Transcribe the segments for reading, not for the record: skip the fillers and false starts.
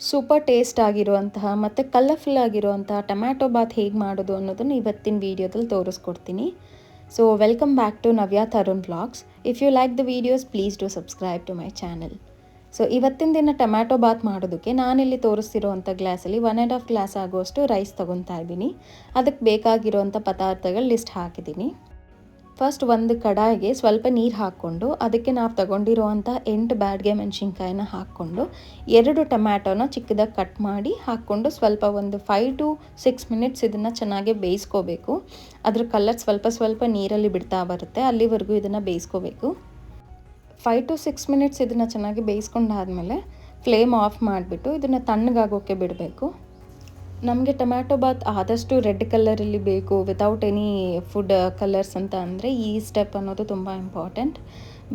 Super taste ಆಗಿರುವಂತಹ ಮತ್ತು colourful ಆಗಿರುವಂತಹ ಟೊಮ್ಯಾಟೊ ಬಾತ್ ಹೇಗೆ ಮಾಡೋದು ಅನ್ನೋದನ್ನು ಇವತ್ತಿನ ವೀಡಿಯೋದಲ್ಲಿ ತೋರಿಸ್ಕೊಡ್ತೀನಿ. So welcome back to Navya Tarun vlogs. If you like the videos please do subscribe to my channel. So ಇವತ್ತಿನ ದಿನ ಟೊಮ್ಯಾಟೊ ಬಾತ್ ಮಾಡೋದಕ್ಕೆ ನಾನಿಲ್ಲಿ ತೋರಿಸ್ತಿರೋವಂಥ ಗ್ಲಾಸಲ್ಲಿ 1.5 ಗ್ಲಾಸ್ ಆಗುವಷ್ಟು ರೈಸ್ ತೊಗೊತಾ ಇದ್ದೀನಿ. ಅದಕ್ಕೆ ಬೇಕಾಗಿರುವಂಥ ಪದಾರ್ಥಗಳು ಲಿಸ್ಟ್ ಹಾಕಿದ್ದೀನಿ. ಫಸ್ಟ್ ಒಂದು ಕಡಾಯಿಗೆ ಸ್ವಲ್ಪ ನೀರು ಹಾಕ್ಕೊಂಡು ಅದಕ್ಕೆ ನಾವು ತಗೊಂಡಿರುವಂಥ 8 ಬ್ಯಾಡಗೆ ಮೆಣಸಿನ್ಕಾಯಿನ ಹಾಕ್ಕೊಂಡು 2 ಟೊಮ್ಯಾಟೋನ ಚಿಕ್ಕದಾಗಿ ಕಟ್ ಮಾಡಿ ಹಾಕ್ಕೊಂಡು ಸ್ವಲ್ಪ ಒಂದು 5 to 6 ಮಿನಿಟ್ಸ್ ಇದನ್ನು ಚೆನ್ನಾಗಿ ಬೇಯಿಸ್ಕೋಬೇಕು. ಅದ್ರ ಕಲರ್ ಸ್ವಲ್ಪ ನೀರಲ್ಲಿ ಬಿಡ್ತಾ ಬರುತ್ತೆ, ಅಲ್ಲಿವರೆಗೂ ಇದನ್ನು ಬೇಯಿಸ್ಕೋಬೇಕು. 5 to 6 ಮಿನಿಟ್ಸ್ ಇದನ್ನು ಚೆನ್ನಾಗಿ ಬೇಯಿಸ್ಕೊಂಡಾದ್ಮೇಲೆ ಫ್ಲೇಮ್ ಆಫ್ ಮಾಡಿಬಿಟ್ಟು ಇದನ್ನು ತಣ್ಣಗಾಗೋಕ್ಕೆ ಬಿಡಬೇಕು. ನಮಗೆ ಟೊಮ್ಯಾಟೊ ಬಾತ್ ಆದಷ್ಟು ರೆಡ್ ಕಲರಲ್ಲಿ ಬೇಕು, ವಿತೌಟ್ ಎನಿ ಫುಡ್ ಕಲರ್ಸ್ ಅಂತ ಅಂದರೆ ಈ ಸ್ಟೆಪ್ ಅನ್ನೋದು ತುಂಬ ಇಂಪಾರ್ಟೆಂಟ್.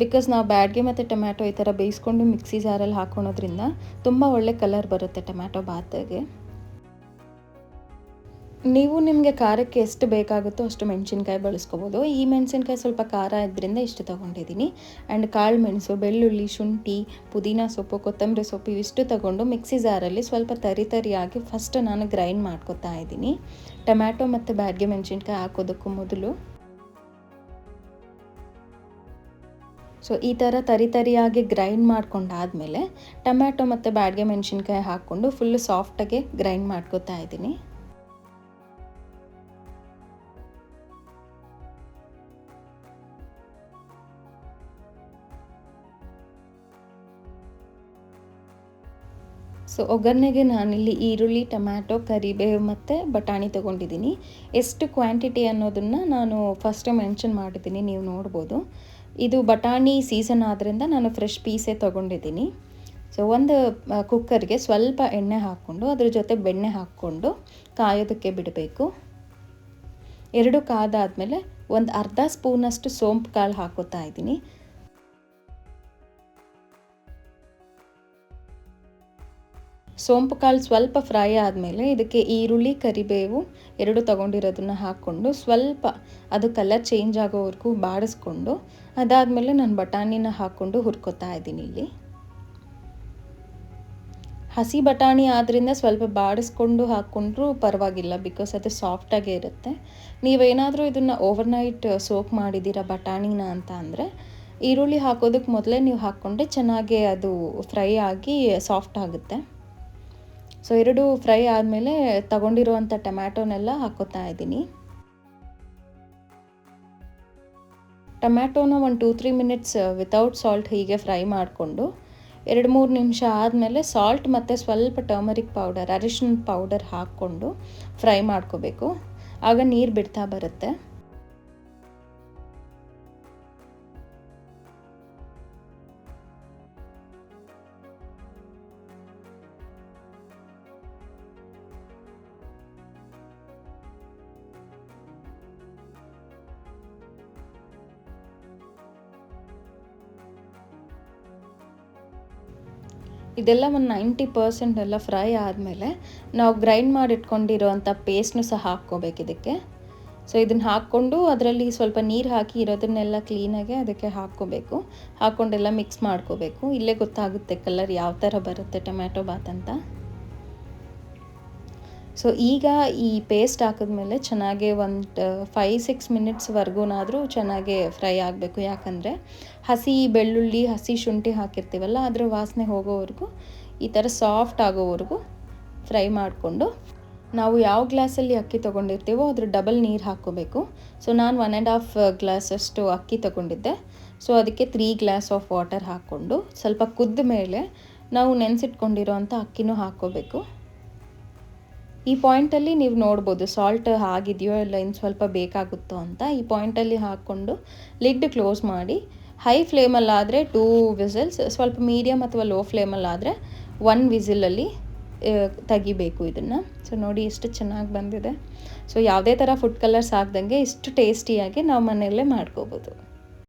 ಬಿಕಾಸ್ ನಾವು ಬ್ಯಾಡ್ಗೆ ಮತ್ತು ಟೊಮ್ಯಾಟೊ ಈ ಥರ ಬೇಯಿಸ್ಕೊಂಡು ಮಿಕ್ಸಿ ಜಾರಲ್ಲಿ ಹಾಕೊಳೋದ್ರಿಂದ ತುಂಬ ಒಳ್ಳೆ ಕಲರ್ ಬರುತ್ತೆ ಟೊಮ್ಯಾಟೊ ಬಾತ್ಗೆ. ನೀವು ನಿಮಗೆ ಖಾರಕ್ಕೆ ಎಷ್ಟು ಬೇಕಾಗುತ್ತೋ ಅಷ್ಟು ಮೆಣಸಿನ್ಕಾಯಿ ಬಳಸ್ಕೋಬೋದು. ಈ ಮೆಣಸಿನ್ಕಾಯಿ ಸ್ವಲ್ಪ ಖಾರ ಇದ್ರಿಂದ ಇಷ್ಟು ತೊಗೊಂಡಿದ್ದೀನಿ. ಆ್ಯಂಡ್ ಕಾಳು ಮೆಣಸು, ಬೆಳ್ಳುಳ್ಳಿ, ಶುಂಠಿ, ಪುದೀನ ಸೊಪ್ಪು, ಕೊತ್ತಂಬರಿ ಸೊಪ್ಪು ಇವಿಷ್ಟು ತೊಗೊಂಡು ಮಿಕ್ಸಿ ಜಾರಲ್ಲಿ ಸ್ವಲ್ಪ ತರಿಯಾಗಿ ಫಸ್ಟ್ ನಾನು ಗ್ರೈಂಡ್ ಮಾಡ್ಕೊತಾ ಇದ್ದೀನಿ. ಟೊಮ್ಯಾಟೊ ಮತ್ತು ಬ್ಯಾಡ್ಗೆ ಮೆಣಸಿನ್ಕಾಯಿ ಹಾಕೋದಕ್ಕೂ ಮೊದಲು ಸೊ ಈ ಥರ ತರಿಯಾಗಿ ಗ್ರೈಂಡ್ ಮಾಡ್ಕೊಂಡಾದಮೇಲೆ ಟೊಮ್ಯಾಟೊ ಮತ್ತು ಬ್ಯಾಡ್ಗೆ ಮೆಣಸಿನ್ಕಾಯಿ ಹಾಕ್ಕೊಂಡು ಫುಲ್ಲು ಸಾಫ್ಟಾಗಿ ಗ್ರೈಂಡ್ ಮಾಡ್ಕೊತಾ ಇದ್ದೀನಿ. ಸೊ ಒಗ್ಗರಣೆಗೆ ನಾನಿಲ್ಲಿ ಈರುಳ್ಳಿ, ಟೊಮ್ಯಾಟೊ, ಕರಿಬೇವು ಮತ್ತು ಬಟಾಣಿ ತೊಗೊಂಡಿದ್ದೀನಿ. ಎಷ್ಟು ಕ್ವಾಂಟಿಟಿ ಅನ್ನೋದನ್ನು ನಾನು ಫಸ್ಟ್ ಮೆನ್ಷನ್ ಮಾಡಿದ್ದೀನಿ, ನೀವು ನೋಡ್ಬೋದು. ಇದು ಬಟಾಣಿ ಸೀಸನ್ ಆದ್ದರಿಂದ ನಾನು ಫ್ರೆಶ್ ಪೀಸೇ ತೊಗೊಂಡಿದ್ದೀನಿ. ಸೊ ಒಂದು ಕುಕ್ಕರ್ಗೆ ಸ್ವಲ್ಪ ಎಣ್ಣೆ ಹಾಕ್ಕೊಂಡು ಅದ್ರ ಜೊತೆ ಬೆಣ್ಣೆ ಹಾಕ್ಕೊಂಡು ಕಾಯೋದಕ್ಕೆ ಬಿಡಬೇಕು. 2 ಕಾದಾದಮೇಲೆ ಒಂದು ಅರ್ಧ ಸ್ಪೂನಷ್ಟು ಸೋಂಪು ಕಾಳು ಹಾಕೋತಾ ಇದ್ದೀನಿ. ಸೋಂಪು ಕಾಳು ಸ್ವಲ್ಪ ಫ್ರೈ ಆದಮೇಲೆ ಇದಕ್ಕೆ ಈರುಳ್ಳಿ, ಕರಿಬೇವು 2 ತೊಗೊಂಡಿರೋದನ್ನು ಹಾಕ್ಕೊಂಡು ಸ್ವಲ್ಪ ಅದು ಕಲರ್ ಚೇಂಜ್ ಆಗೋವರೆಗೂ ಬಾಡಿಸ್ಕೊಂಡು ಅದಾದಮೇಲೆ ನಾನು ಬಟಾಣಿನ ಹಾಕ್ಕೊಂಡು ಹುರ್ಕೋತಾ ಇದ್ದೀನಿ. ಇಲ್ಲಿ ಹಸಿ ಬಟಾಣಿ ಆದ್ದರಿಂದ ಸ್ವಲ್ಪ ಬಾಡಿಸ್ಕೊಂಡು ಹಾಕ್ಕೊಂಡ್ರೂ ಪರವಾಗಿಲ್ಲ, ಬಿಕಾಸ್ ಅದು ಸಾಫ್ಟಾಗೇ ಇರುತ್ತೆ. ನೀವೇನಾದರೂ ಇದನ್ನು ಓವರ್ನೈಟ್ ಸೋಕ್ ಮಾಡಿದ್ದೀರಾ ಬಟಾಣಿನ ಅಂತ ಅಂದರೆ ಈರುಳ್ಳಿ ಹಾಕೋದಕ್ಕೆ ಮೊದಲೇ ನೀವು ಹಾಕ್ಕೊಂಡ್ರೆ ಚೆನ್ನಾಗಿ ಅದು ಫ್ರೈ ಆಗಿ ಸಾಫ್ಟ್ ಆಗುತ್ತೆ. ಸೊ 2 ಫ್ರೈ ಆದಮೇಲೆ ತಗೊಂಡಿರುವಂಥ ಟೊಮ್ಯಾಟೋನೆಲ್ಲ ಹಾಕೋತಾ ಇದ್ದೀನಿ. ಟೊಮ್ಯಾಟೋನ ಒಂದು 2-3 ಮಿನಿಟ್ಸ್ ವಿತೌಟ್ ಸಾಲ್ಟ್ ಹೀಗೆ ಫ್ರೈ ಮಾಡಿಕೊಂಡು 2-3 ನಿಮಿಷ ಆದಮೇಲೆ ಸಾಲ್ಟ್ ಮತ್ತು ಸ್ವಲ್ಪ ಟರ್ಮರಿಕ್ ಪೌಡರ್, ಅರಿಶಿನ ಪೌಡರ್ ಹಾಕ್ಕೊಂಡು ಫ್ರೈ ಮಾಡ್ಕೋಬೇಕು. ಆಗ ನೀರು ಬಿಡ್ತಾ ಬರುತ್ತೆ. ಇದೆಲ್ಲ ಒಂದು 90% ಎಲ್ಲ ಫ್ರೈ ಆದಮೇಲೆ ನಾವು ಗ್ರೈಂಡ್ ಮಾಡಿಟ್ಕೊಂಡಿರೋವಂಥ ಪೇಸ್ಟ್ನು ಸಹ ಹಾಕ್ಕೋಬೇಕು ಇದಕ್ಕೆ. ಸೊ ಇದನ್ನು ಹಾಕ್ಕೊಂಡು ಅದರಲ್ಲಿ ಸ್ವಲ್ಪ ನೀರು ಹಾಕಿ ಇರೋದನ್ನೆಲ್ಲ ಕ್ಲೀನಾಗಿ ಅದಕ್ಕೆ ಹಾಕ್ಕೋಬೇಕು. ಹಾಕ್ಕೊಂಡೆಲ್ಲ ಮಿಕ್ಸ್ ಮಾಡ್ಕೋಬೇಕು. ಇಲ್ಲೇ ಗೊತ್ತಾಗುತ್ತೆ ಕಲರ್ ಯಾವ ಥರ ಬರುತ್ತೆ ಟೊಮ್ಯಾಟೊ ಬಾತ್ ಅಂತ. ಸೊ ಈಗ ಈ ಪೇಸ್ಟ್ ಹಾಕಿದ್ಮೇಲೆ ಚೆನ್ನಾಗಿ ಒಂದು 5-6 ಮಿನಿಟ್ಸ್ವರೆಗೂನಾದರೂ ಚೆನ್ನಾಗಿ ಫ್ರೈ ಆಗಬೇಕು. ಯಾಕಂದರೆ ಹಸಿ ಬೆಳ್ಳುಳ್ಳಿ, ಹಸಿ ಶುಂಠಿ ಹಾಕಿರ್ತೀವಲ್ಲ ಅದರ ವಾಸನೆ ಹೋಗೋವರೆಗೂ ಈ ಥರ ಸಾಫ್ಟ್ ಆಗೋವರೆಗೂ ಫ್ರೈ ಮಾಡಿಕೊಂಡು ನಾವು ಯಾವ ಗ್ಲಾಸಲ್ಲಿ ಅಕ್ಕಿ ತೊಗೊಂಡಿರ್ತೀವೋ ಅದ್ರ ಡಬಲ್ ನೀರು ಹಾಕ್ಕೋಬೇಕು. ಸೊ ನಾನು 1.5 ಗ್ಲಾಸಷ್ಟು ಅಕ್ಕಿ ತೊಗೊಂಡಿದ್ದೆ. ಸೊ ಅದಕ್ಕೆ 3 ಗ್ಲಾಸ್ ಆಫ್ ವಾಟರ್ ಹಾಕ್ಕೊಂಡು ಸ್ವಲ್ಪ ಕುದ್ದ ಮೇಲೆ ನಾವು ನೆನೆಸಿಟ್ಕೊಂಡಿರೋ ಅಂಥ ಅಕ್ಕಿನೂ ಹಾಕ್ಕೋಬೇಕು. ಈ ಪಾಯಿಂಟಲ್ಲಿ ನೀವು ನೋಡ್ಬೋದು ಸಾಲ್ಟ್ ಆಗಿದೆಯೋ ಇಲ್ಲ ಇನ್ನು ಸ್ವಲ್ಪ ಬೇಕಾಗುತ್ತೋ ಅಂತ. ಈ ಪಾಯಿಂಟಲ್ಲಿ ಹಾಕ್ಕೊಂಡು ಲಿಡ್ ಕ್ಲೋಸ್ ಮಾಡಿ ಹೈ ಫ್ಲೇಮಲ್ಲಾದರೆ 2 ವಿಸಿಲ್ಸ್, ಸ್ವಲ್ಪ ಮೀಡಿಯಮ್ ಅಥವಾ ಲೋ ಫ್ಲೇಮಲ್ಲಾದರೆ 1 ವಿಸಿಲಲ್ಲಿ ತೆಗಿಬೇಕು ಇದನ್ನು. ಸೊ ನೋಡಿ ಎಷ್ಟು ಚೆನ್ನಾಗಿ ಬಂದಿದೆ. ಸೊ ಯಾವುದೇ ಥರ ಫುಡ್ ಕಲರ್ಸ್ ಹಾಕ್ದಂಗೆ ಇಷ್ಟು ಟೇಸ್ಟಿಯಾಗಿ ನಾವು ಮನೆಯಲ್ಲೇ ಮಾಡ್ಕೋಬೋದು.